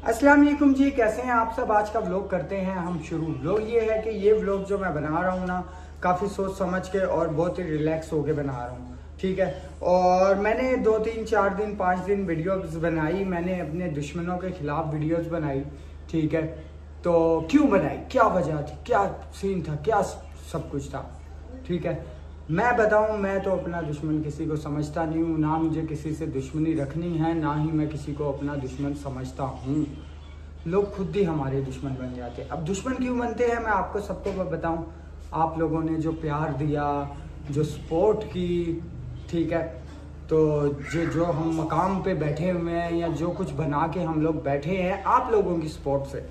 अस्सलाम वालेकुम जी, कैसे हैं आप सब। आज का व्लॉग करते हैं हम शुरू। व्लॉग ये है कि ये व्लॉग जो मैं बना रहा हूँ ना, काफ़ी सोच समझ के और बहुत ही रिलैक्स होके बना रहा हूँ, ठीक है। और मैंने 2 3 4 दिन 5 दिन वीडियोस बनाई, मैंने अपने दुश्मनों के खिलाफ वीडियोस बनाई, ठीक है। तो क्यों बनाई, क्या वजह थी, क्या सीन था, क्या सब कुछ था, ठीक है। मैं बताऊं, मैं तो अपना दुश्मन किसी को समझता नहीं हूँ, ना मुझे किसी से दुश्मनी रखनी है, ना ही मैं किसी को अपना दुश्मन समझता हूँ। लोग खुद ही हमारे दुश्मन बन जाते हैं। अब दुश्मन क्यों बनते हैं, मैं आपको सबको बताऊं। आप लोगों ने जो प्यार दिया, जो सपोर्ट की, ठीक है, तो जो हम मकाम पे बैठे हुए हैं या जो कुछ बना के हम लोग बैठे हैं आप लोगों की सपोर्ट से,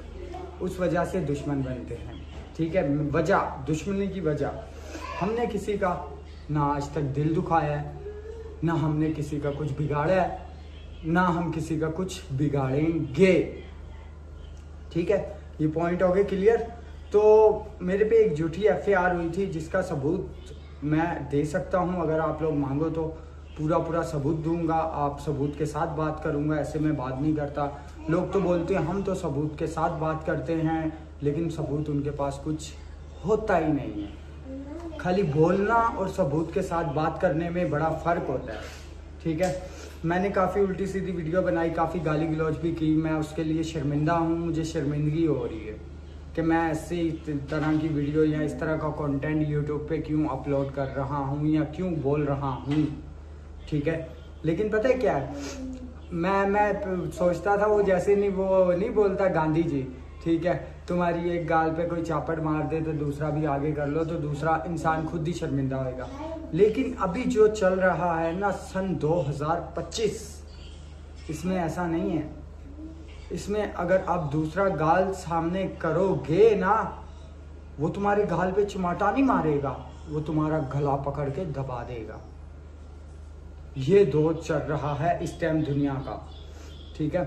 उस वजह से दुश्मन बनते हैं, ठीक है। वजह, दुश्मनी की वजह, हमने किसी का ना आज तक दिल दुखाया है, ना हमने किसी का कुछ बिगाड़ा है, ना हम किसी का कुछ बिगाड़ेंगे, ठीक है। ये पॉइंट हो गए क्लियर। तो मेरे पे एक झूठी एफआईआर हुई थी जिसका सबूत मैं दे सकता हूँ, अगर आप लोग मांगो तो पूरा सबूत दूंगा। आप सबूत के साथ बात करूंगा, ऐसे मैं बात नहीं करता। लोग तो बोलते हैं हम तो सबूत के साथ बात करते हैं, लेकिन सबूत उनके पास कुछ होता ही नहीं है। खाली बोलना और सबूत के साथ बात करने में बड़ा फर्क होता है, ठीक है। मैंने काफ़ी उल्टी सीधी वीडियो बनाई, काफ़ी गाली गलौज भी की, मैं उसके लिए शर्मिंदा हूँ। मुझे शर्मिंदगी हो रही है कि मैं ऐसे तरह की वीडियो या इस तरह का कंटेंट यूट्यूब पे क्यों अपलोड कर रहा हूँ या क्यों बोल रहा हूँ, ठीक है। लेकिन पता है क्या है, मैं सोचता था वो जैसे वो नहीं बोलता गांधी जी, ठीक है, तुम्हारी एक गाल पे कोई चापड़ मार दे तो दूसरा भी आगे कर लो, तो दूसरा इंसान खुद ही शर्मिंदा होगा। लेकिन अभी जो चल रहा है ना, सन 2025, इसमें ऐसा नहीं है। इसमें अगर आप दूसरा गाल सामने करोगे ना, वो तुम्हारे गाल पे चिमाटा नहीं मारेगा, वो तुम्हारा गला पकड़ के दबा देगा। ये दौर चल रहा है इस टाइम दुनिया का, ठीक है।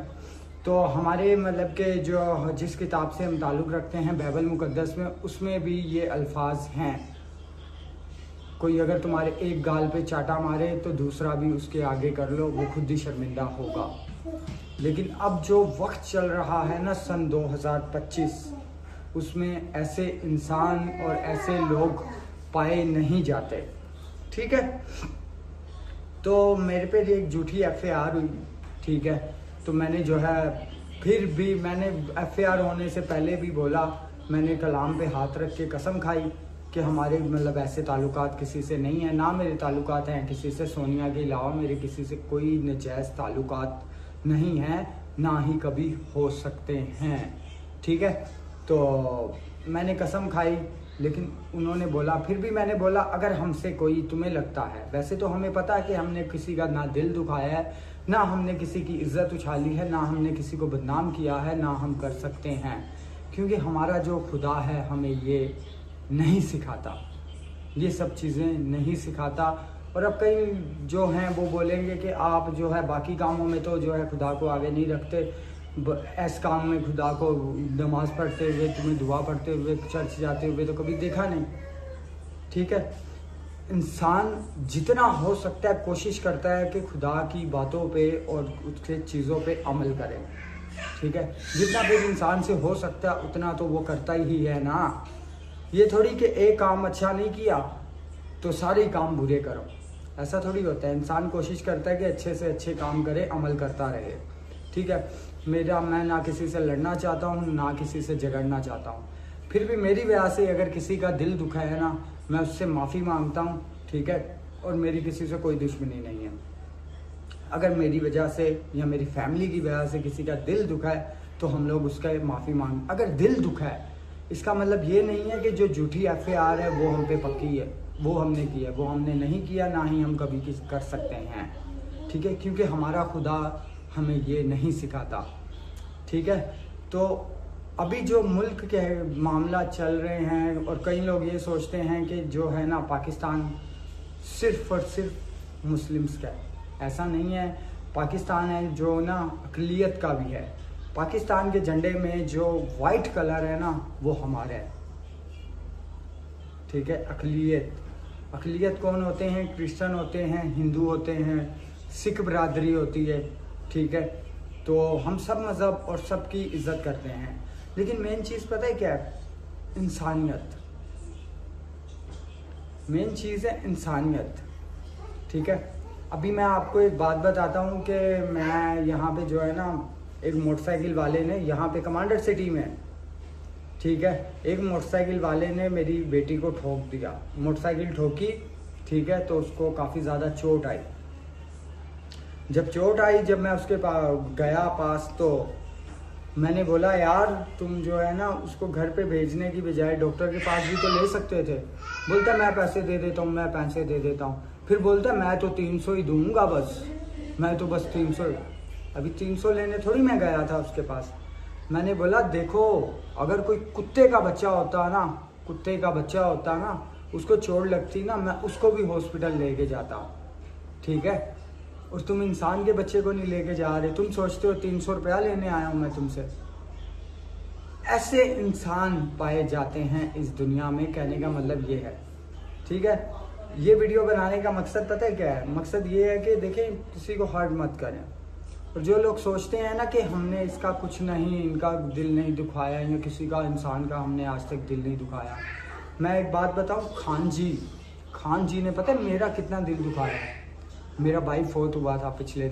तो हमारे मतलब के जो जिस किताब से हम ताल्लुक़ रखते हैं बाइबल मुकद्दस में, उसमें भी ये अल्फाज हैं। कोई अगर तुम्हारे एक गाल पे चाटा मारे तो दूसरा भी उसके आगे कर लो, वो खुद ही शर्मिंदा होगा। लेकिन अब जो वक्त चल रहा है ना, सन 2025, उसमें ऐसे इंसान और ऐसे लोग पाए नहीं जाते, ठीक है। तो मेरे पे एक झूठी एफआईआर हुई, ठीक है। तो मैंने जो है, फिर भी मैंने एफआईआर होने से पहले भी बोला, मैंने कलाम पे हाथ रख के कसम खाई कि हमारे मतलब ऐसे ताल्लुकात किसी से नहीं है, ना मेरे ताल्लुकात हैं किसी से। सोनिया के अलावा मेरे किसी से कोई नजायज़ ताल्लुकात नहीं है, ना ही कभी हो सकते हैं, ठीक है। तो मैंने कसम खाई, लेकिन उन्होंने बोला, फिर भी मैंने बोला अगर हमसे कोई तुम्हें लगता है, वैसे तो हमें पता है कि हमने किसी का ना दिल दुखाया है, ना हमने किसी की इज्जत उछाली है, ना हमने किसी को बदनाम किया है, ना हम कर सकते हैं, क्योंकि हमारा जो खुदा है हमें ये नहीं सिखाता, ये सब चीज़ें नहीं सिखाता। और अब कई जो हैं वो बोलेंगे कि आप जो है बाकी कामों में तो जो है खुदा को आगे नहीं रखते, ऐसे काम में खुदा को नमाज पढ़ते हुए, तुम्हें दुआ पढ़ते हुए, चर्च जाते हुए तो कभी देखा नहीं, ठीक है। इंसान जितना हो सकता है कोशिश करता है कि खुदा की बातों पे और उसके चीज़ों पे अमल करे, ठीक है। जितना भी इंसान से हो सकता है उतना तो वो करता ही है ना। ये थोड़ी कि एक काम अच्छा नहीं किया तो सारे काम बुरे करो, ऐसा थोड़ी होता है। इंसान कोशिश करता है कि अच्छे से अच्छे काम करे, अमल करता रहे, ठीक है। मैं ना किसी से लड़ना चाहता हूँ, ना किसी से झगड़ना चाहता हूँ। फिर भी मेरी वजह से अगर किसी का दिल दुखा है ना, मैं उससे माफ़ी मांगता हूँ, ठीक है। और मेरी किसी से कोई दुश्मनी नहीं है। अगर मेरी वजह से या मेरी फैमिली की वजह से किसी का दिल दुखा है तो हम लोग उसका माफ़ी मांग। अगर दिल दुखा है इसका मतलब ये नहीं है कि जो झूठी एफआईआर है वो हम पे पक्की है, वो हमने की है, वो हमने नहीं किया, ना ही हम कभी कर सकते हैं, ठीक है। क्योंकि हमारा खुदा हमें ये नहीं सिखाता, ठीक है। तो अभी जो मुल्क के मामला चल रहे हैं, और कई लोग ये सोचते हैं कि जो है ना पाकिस्तान सिर्फ और सिर्फ मुस्लिम्स का है, ऐसा नहीं है। पाकिस्तान है जो ना अक़लियत का भी है। पाकिस्तान के झंडे में जो वाइट कलर है ना, वो हमारा है, ठीक है। अक़लियत कौन होते हैं? क्रिश्चियन होते हैं, हिंदू होते हैं, सिख बरादरी होती है, ठीक है। तो हम सब मज़हब और सब की इज़्ज़त करते हैं, लेकिन मेन चीज़ पता है क्या है? इंसानियत। मेन चीज़ है इंसानियत, ठीक है। अभी मैं आपको एक बात बताता हूँ कि मैं यहाँ पे जो है ना, एक मोटरसाइकिल वाले ने यहाँ पे कमांडर सिटी में, ठीक है, एक मोटरसाइकिल वाले ने मेरी बेटी को ठोक दिया, मोटरसाइकिल ठोकी, ठीक है, तो उसको काफ़ी ज़्यादा चोट आई। जब चोट आई, जब मैं उसके गया पास, तो मैंने बोला यार तुम जो है ना उसको घर पे भेजने की बजाय डॉक्टर के पास भी तो ले सकते थे। बोलता मैं पैसे दे देता हूँ, मैं पैसे दे देता हूँ। फिर बोलता मैं तो 300 ही दूंगा, बस मैं तो बस 300। अभी 300 लेने थोड़ी मैं गया था उसके पास। मैंने बोला देखो, अगर कोई कुत्ते का बच्चा होता ना, कुत्ते का बच्चा होता ना, उसको चोट लगती ना, मैं उसको भी हॉस्पिटल लेके जाता, ठीक है। और तुम इंसान के बच्चे को नहीं लेके जा रहे, तुम सोचते हो 300 रुपया लेने आया हूँ मैं तुमसे। ऐसे इंसान पाए जाते हैं इस दुनिया में, कहने का मतलब ये है, ठीक है। ये वीडियो बनाने का मकसद पता है क्या है? मकसद ये है कि देखें, किसी को हर्ट मत करें। और जो लोग सोचते हैं ना कि हमने इसका कुछ नहीं, इनका दिल नहीं दुखाया, या किसी का इंसान का हमने आज तक दिल नहीं दुखाया। मैं एक बात बताऊं, खान जी ने पता है मेरा कितना दिल दुखाया है। मेरा भाई फोर्थ हुआ था पिछले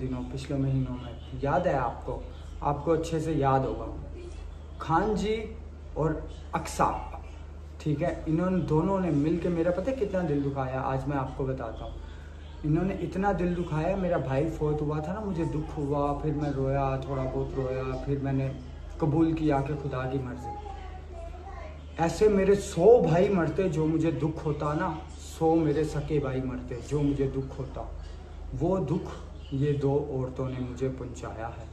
महीनों में, याद है आपको? आपको अच्छे से याद होगा। खान जी और अक्सा, ठीक है, इन्होंने दोनों ने मिलके मेरा पता है कितना दिल दुखाया। आज मैं आपको बताता हूँ, इन्होंने इतना दिल दुखाया। मेरा भाई फोर्थ हुआ था ना, मुझे दुख हुआ, फिर मैं रोया, थोड़ा बहुत रोया, फिर मैंने कबूल किया कि खुदा की मर्जी। ऐसे मेरे 100 भाई मरते जो मुझे दुख होता ना, 100 मेरे सके भाई मरते जो मुझे दुख होता। वो दुख ये 2 औरतों ने मुझे पहुंचाया है,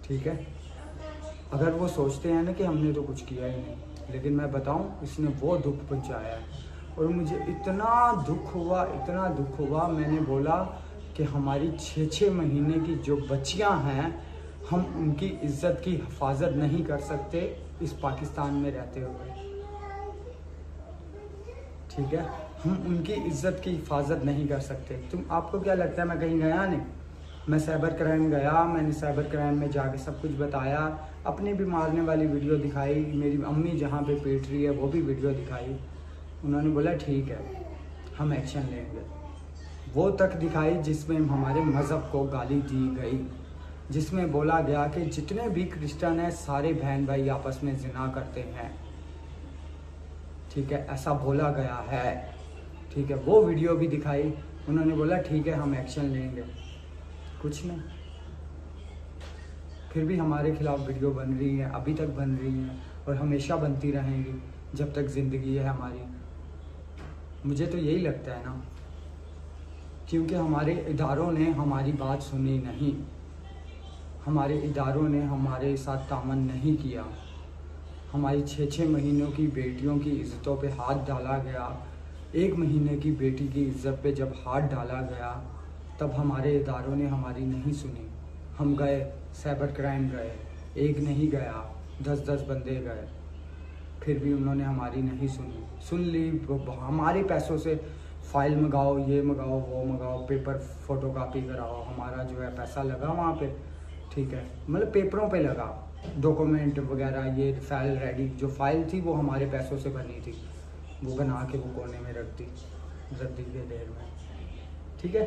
ठीक है। अगर वो सोचते हैं ना कि हमने तो कुछ किया ही नहीं, लेकिन मैं बताऊं, इसने वो दुख पहुंचाया है। और मुझे इतना दुख हुआ, मैंने बोला कि हमारी 6-6 महीने की जो बच्चियां हैं, हम उनकी इज्जत की हिफाजत नहीं कर सकते इस पाकिस्तान में रहते हुए, ठीक है। हम उनकी इज्जत की हिफाजत नहीं कर सकते। आपको क्या लगता है मैं कहीं गया नहीं? मैं साइबर क्राइम गया, मैंने साइबर क्राइम में जाके सब कुछ बताया, अपनी भी मारने वाली वीडियो दिखाई, मेरी अम्मी जहाँ पे पीट रही है वो भी वीडियो दिखाई। उन्होंने बोला ठीक है हम एक्शन लेंगे। वो तक दिखाई जिसमें हमारे मज़हब को गाली दी गई, जिसमें बोला गया कि जितने भी क्रिश्चियन हैं सारे बहन भाई आपस में जिना करते हैं, ठीक है, ऐसा बोला गया है, ठीक है। वो वीडियो भी दिखाई, उन्होंने बोला ठीक है हम एक्शन लेंगे। कुछ नहीं, फिर भी हमारे खिलाफ वीडियो बन रही है, अभी तक बन रही है और हमेशा बनती रहेंगी जब तक ज़िंदगी है हमारी। मुझे तो यही लगता है ना, क्योंकि हमारे इदारों ने हमारी बात सुनी नहीं, हमारे इदारों ने हमारे साथ तामन नहीं किया। हमारी 6-6 महीनों की बेटियों की इज़्ज़तों पे हाथ डाला गया। 1 महीने की बेटी की इज़्ज़त पे जब हाथ डाला गया, तब हमारे इदारों ने हमारी नहीं सुनी। हम गए, साइबर क्राइम गए, एक नहीं गया 10-10 बंदे गए, फिर भी उन्होंने हमारी नहीं सुन ली। हमारे पैसों से फाइल मंगाओ, ये मंगाओ, वो मंगाओ, पेपर फोटोकॉपी कराओ, हमारा जो है पैसा लगा वहाँ पे, ठीक है, मतलब पेपरों पे लगा, डॉक्यूमेंट वगैरह, ये फाइल रेडी, जो फाइल थी वो हमारे पैसों से बनी थी, वो बना के वो कोने में रख दी रद्दी के ढेर में, ठीक है।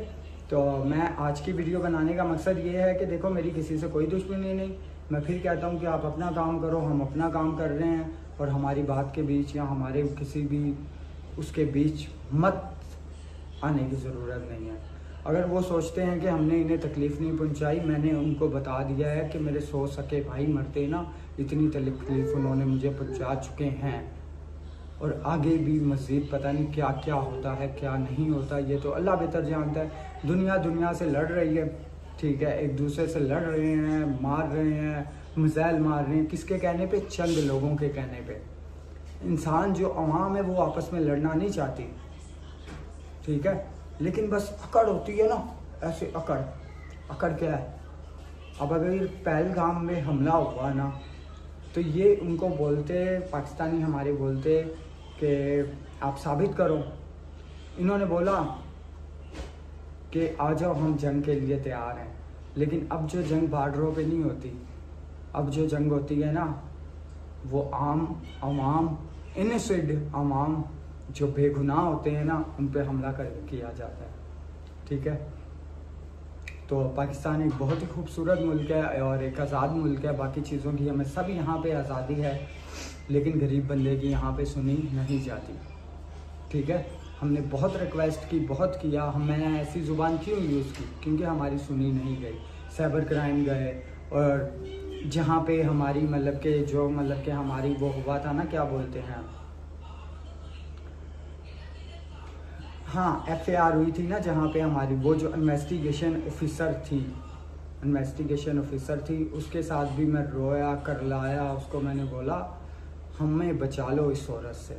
तो मैं आज की वीडियो बनाने का मकसद ये है कि देखो मेरी किसी से कोई दुश्मनी नहीं। मैं फिर कहता हूँ कि आप अपना काम करो, हम अपना काम कर रहे हैं, और हमारी बात के बीच या हमारे किसी भी उसके बीच मत आने की ज़रूरत नहीं है। अगर वो सोचते हैं कि हमने इन्हें तकलीफ़ नहीं पहुंचाई, मैंने उनको बता दिया है कि मेरे 100 सके भाई मरते ना, इतनी तकलीफ़ उन्होंने मुझे पहुंचा चुके हैं, और आगे भी मज़ीद पता नहीं क्या क्या होता है, क्या नहीं होता, ये तो अल्लाह बेहतर जानता है। दुनिया से लड़ रही है, ठीक है, एक दूसरे से लड़ रहे हैं, मार रहे हैं, मिसाइल मार रहे हैं, किसके कहने पे? चंद लोगों के कहने पे। इंसान जो अवाम है वो आपस में लड़ना नहीं चाहती, ठीक है, लेकिन बस अकड़ होती है ना, ऐसे अकड़ क्या है? अब अगर पहलगाम में हमला हुआ ना, तो ये उनको बोलते, पाकिस्तानी हमारे बोलते कि आप साबित करो। इन्होंने बोला कि आ जाओ हम जंग के लिए तैयार हैं। लेकिन अब जो जंग बॉर्डरों पे नहीं होती, अब जो जंग होती है ना, वो आवाम इनोसेंट आवाम जो बेगुनाह होते हैं ना, उन पे हमला किया जाता है। ठीक है, तो पाकिस्तान एक बहुत ही खूबसूरत मुल्क है और एक आज़ाद मुल्क है। बाकी चीज़ों की हमें सब यहाँ पे आज़ादी है, लेकिन गरीब बंदे की यहाँ पे सुनी नहीं जाती। ठीक है, हमने बहुत रिक्वेस्ट की, बहुत किया, मैंने ऐसी ज़ुबान क्यों यूज़ की, क्योंकि हमारी सुनी नहीं गई। साइबर क्राइम गए और जहाँ पे हमारी मतलब के जो मतलब के हमारी वो हुआ था ना, क्या बोलते हैं, हाँ FAR हुई थी ना, जहाँ पे हमारी वो जो इन्वेस्टिगेशन ऑफिसर थी, उसके साथ भी मैं रोया करलाया, उसको मैंने बोला हमें बचा लो इस औरत से।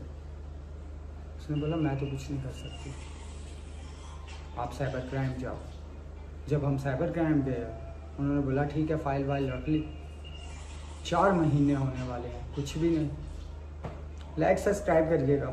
उसने बोला मैं तो कुछ नहीं कर सकती, आप साइबर क्राइम जाओ। जब हम साइबर क्राइम गए, उन्होंने बोला ठीक है, फाइल वाइल रख ली। 4 महीने होने वाले हैं, कुछ भी नहीं। लाइक सब्सक्राइब करिएगा।